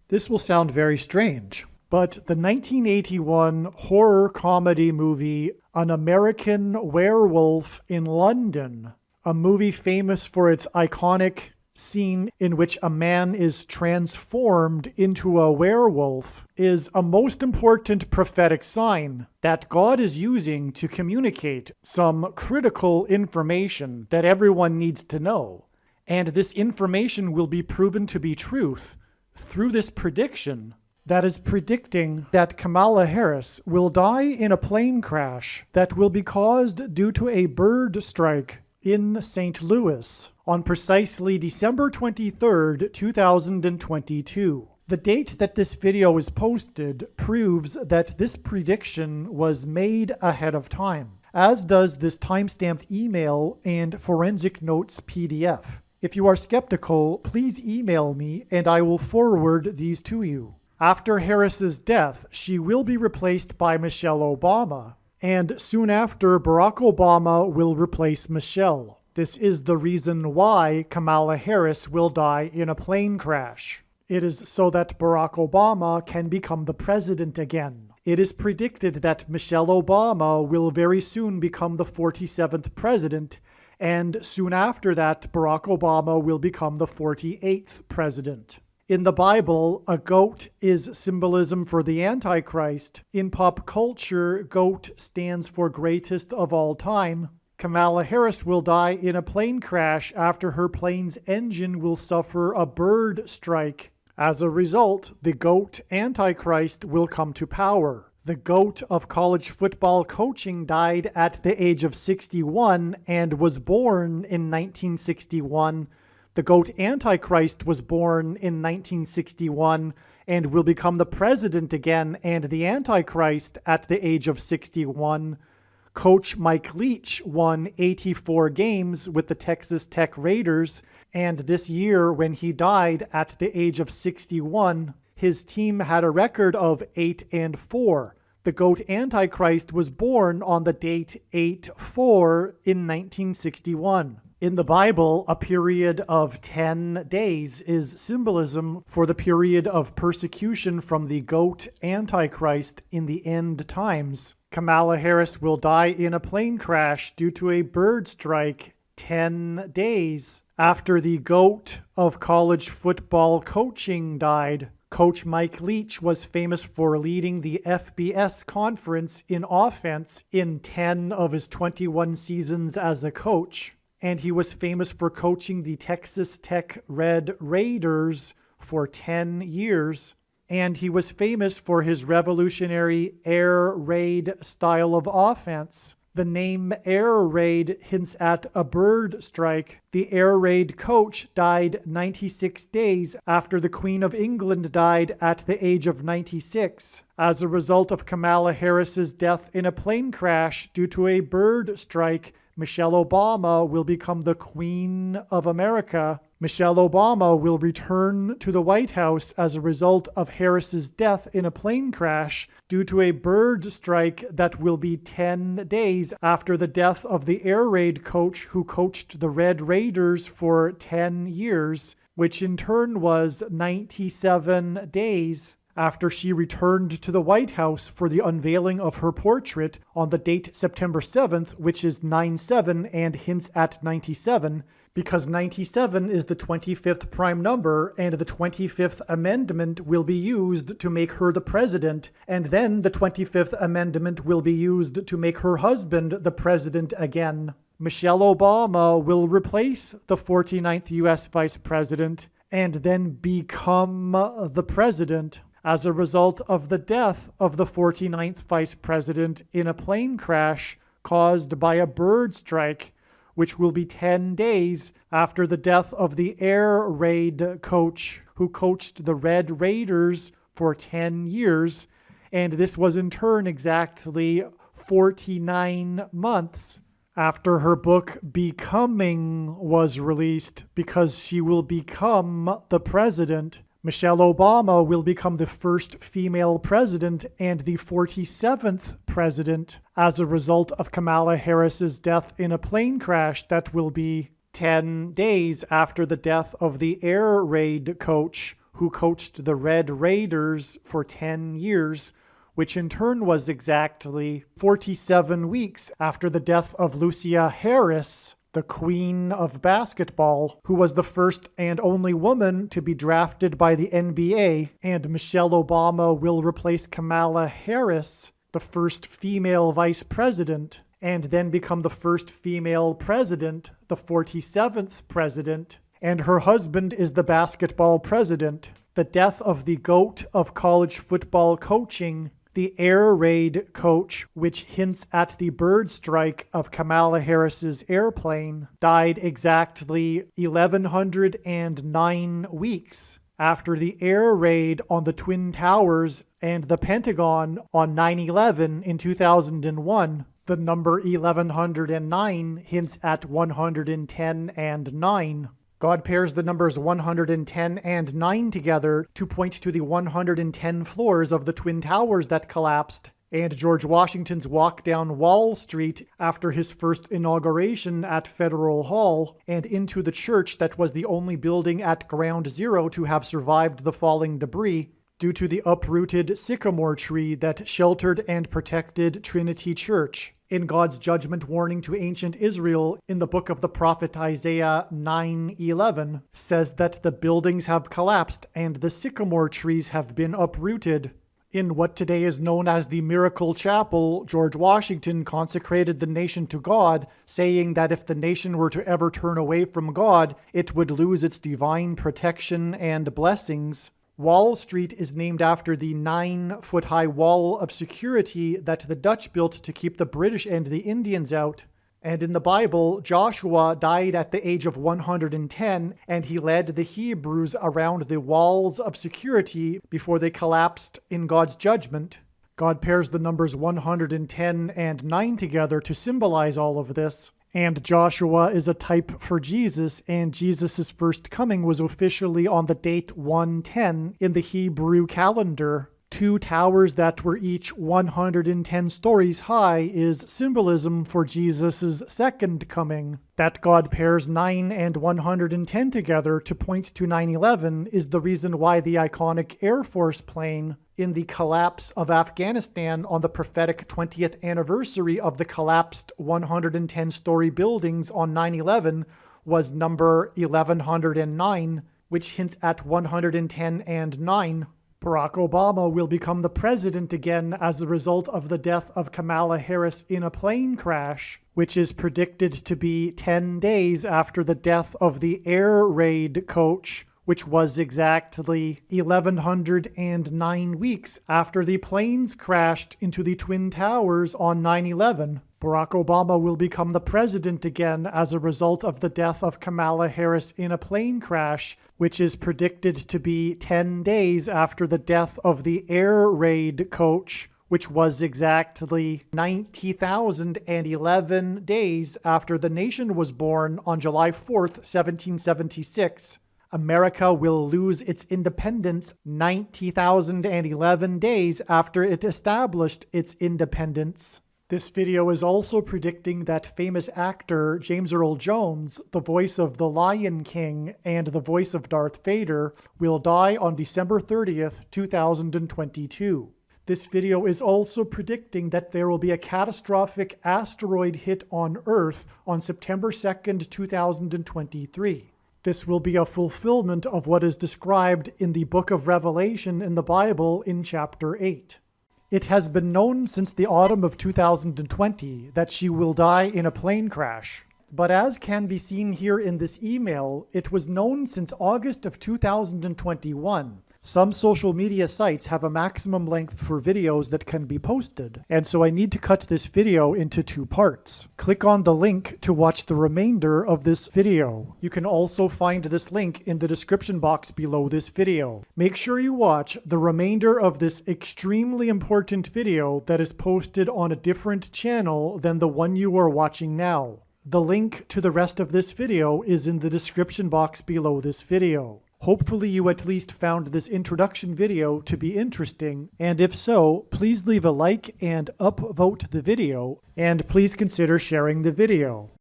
This will sound very strange, but the 1981 horror comedy movie An American Werewolf in London, a movie famous for its iconic scene in which a man is transformed into a werewolf, is a most important prophetic sign that God is using to communicate some critical information that everyone needs to know. And this information will be proven to be truth through this prediction that is predicting that Kamala Harris will die in a plane crash that will be caused due to a bird strike in St. Louis on precisely December 23rd, 2022. The date that this video is posted proves that this prediction was made ahead of time, as does this timestamped email and forensic notes PDF. If you are skeptical, please email me and I will forward these to you. After Harris's death, she will be replaced by Michelle Obama, and soon after, Barack Obama will replace Michelle. This is the reason why Kamala Harris will die in a plane crash. It is so that Barack Obama can become the president again. It is predicted that Michelle Obama will very soon become the 47th president, and soon after that, Barack Obama will become the 48th president. In the Bible, a goat is symbolism for the Antichrist. In pop culture, goat stands for greatest of all time. Kamala Harris will die in a plane crash after her plane's engine will suffer a bird strike. As a result, the goat Antichrist will come to power. The GOAT of college football coaching died at the age of 61 and was born in 1961. The GOAT Antichrist was born in 1961 and will become the president again and the Antichrist at the age of 61. Coach Mike Leach won 84 games with the Texas Tech Raiders, and this year when he died at the age of 61, his team had a record of 8-4. The GOAT Antichrist was born on the date 8-4 in 1961. In the Bible, a period of 10 days is symbolism for the period of persecution from the GOAT Antichrist in the end times. Kamala Harris will die in a plane crash due to a bird strike 10 days after the GOAT of college football coaching died. Coach Mike Leach was famous for leading the FBS conference in offense in 10 of his 21 seasons as a coach. And he was famous for coaching the Texas Tech Red Raiders for 10 years. And he was famous for his revolutionary air raid style of offense. The name air raid hints at a bird strike. The air raid coach died 96 days after the Queen of England died at the age of 96, as a result of Kamala Harris's death in a plane crash due to a bird strike. Michelle Obama will become the Queen of America. Michelle Obama will return to the White House as a result of Harris's death in a plane crash due to a bird strike that will be 10 days after the death of the air raid coach who coached the Red Raiders for 10 years, which in turn was 97 days after she returned to the White House for the unveiling of her portrait on the date September 7th, which is 9/7 and hints at 97, because 97 is the 25th prime number, and the 25th Amendment will be used to make her the president, and then the 25th Amendment will be used to make her husband the president again. Michelle Obama will replace the 49th U.S. Vice President and then become the president as a result of the death of the 49th Vice President in a plane crash caused by a bird strike, which will be 10 days after the death of the air raid coach who coached the Red Raiders for 10 years, and this was in turn exactly 49 months after her book Becoming was released, because she will become the president. Michelle Obama will become the first female president and the 47th president as a result of Kamala Harris's death in a plane crash that will be 10 days after the death of the air raid coach who coached the Red Raiders for 10 years, which in turn was exactly 47 weeks after the death of Lucia Harris, the queen of basketball, who was the first and only woman to be drafted by the NBA, and Michelle Obama will replace Kamala Harris, the first female vice president, and then become the first female president, the 47th president, and her husband is the basketball president. The death of the GOAT of college football coaching, the air raid coach, which hints at the bird strike of Kamala Harris's airplane, died exactly 1,109 weeks after the air raid on the Twin Towers and the Pentagon on 9/11 in 2001. The number 1,109 hints at 110 and 9. God pairs the numbers 110 and 9 together to point to the 110 floors of the Twin Towers that collapsed, and George Washington's walk down Wall Street after his first inauguration at Federal Hall, and into the church that was the only building at Ground Zero to have survived the falling debris, due to the uprooted sycamore tree that sheltered and protected Trinity Church. In God's judgment warning to ancient Israel in the book of the prophet Isaiah 9:11 says that the buildings have collapsed and the sycamore trees have been uprooted. In what today is known as the Miracle Chapel, George Washington consecrated the nation to God, saying that if the nation were to ever turn away from God, it would lose its divine protection and blessings. Wall Street is named after the 9-foot-high wall of security that the Dutch built to keep the British and the Indians out. And in the Bible, Joshua died at the age of 110, and he led the Hebrews around the walls of security before they collapsed in God's judgment. God pairs the numbers 110 and 9 together to symbolize all of this. And Joshua is a type for Jesus, and Jesus' first coming was officially on the date 110 in the Hebrew calendar. 2 towers that were each 110 stories high is symbolism for Jesus' second coming. That God pairs 9 and 110 together to point to 9/11 is the reason why the iconic Air Force plane in the collapse of Afghanistan on the prophetic 20th anniversary of the collapsed 110-story buildings on 9/11 was number 1109, which hints at 110 and 9. Barack Obama will become the president again as a result of the death of Kamala Harris in a plane crash, which is predicted to be 10 days after the death of the air raid coach, which was exactly 1,109 weeks after the planes crashed into the Twin Towers on 9/11. Barack Obama will become the president again as a result of the death of Kamala Harris in a plane crash, which is predicted to be 10 days after the death of the air raid coach, which was exactly 90,011 days after the nation was born on July 4th, 1776. America will lose its independence 90,011 days after it established its independence. This video is also predicting that famous actor James Earl Jones, the voice of the Lion King and the voice of Darth Vader, will die on December 30th, 2022. This video is also predicting that there will be a catastrophic asteroid hit on Earth on September 2nd, 2023. This will be a fulfillment of what is described in the book of Revelation in the Bible in chapter 8. It has been known since the autumn of 2020 that she will die in a plane crash. But as can be seen here in this email, it was known since August of 2021. Some social media sites have a maximum length for videos that can be posted, and so I need to cut this video into 2 parts. Click on the link to watch the remainder of this video. You can also find this link in the description box below this video. Make sure you watch the remainder of this extremely important video that is posted on a different channel than the one you are watching now. The link to the rest of this video is in the description box below this video. Hopefully you at least found this introduction video to be interesting, and if so, please leave a like and upvote the video, and please consider sharing the video.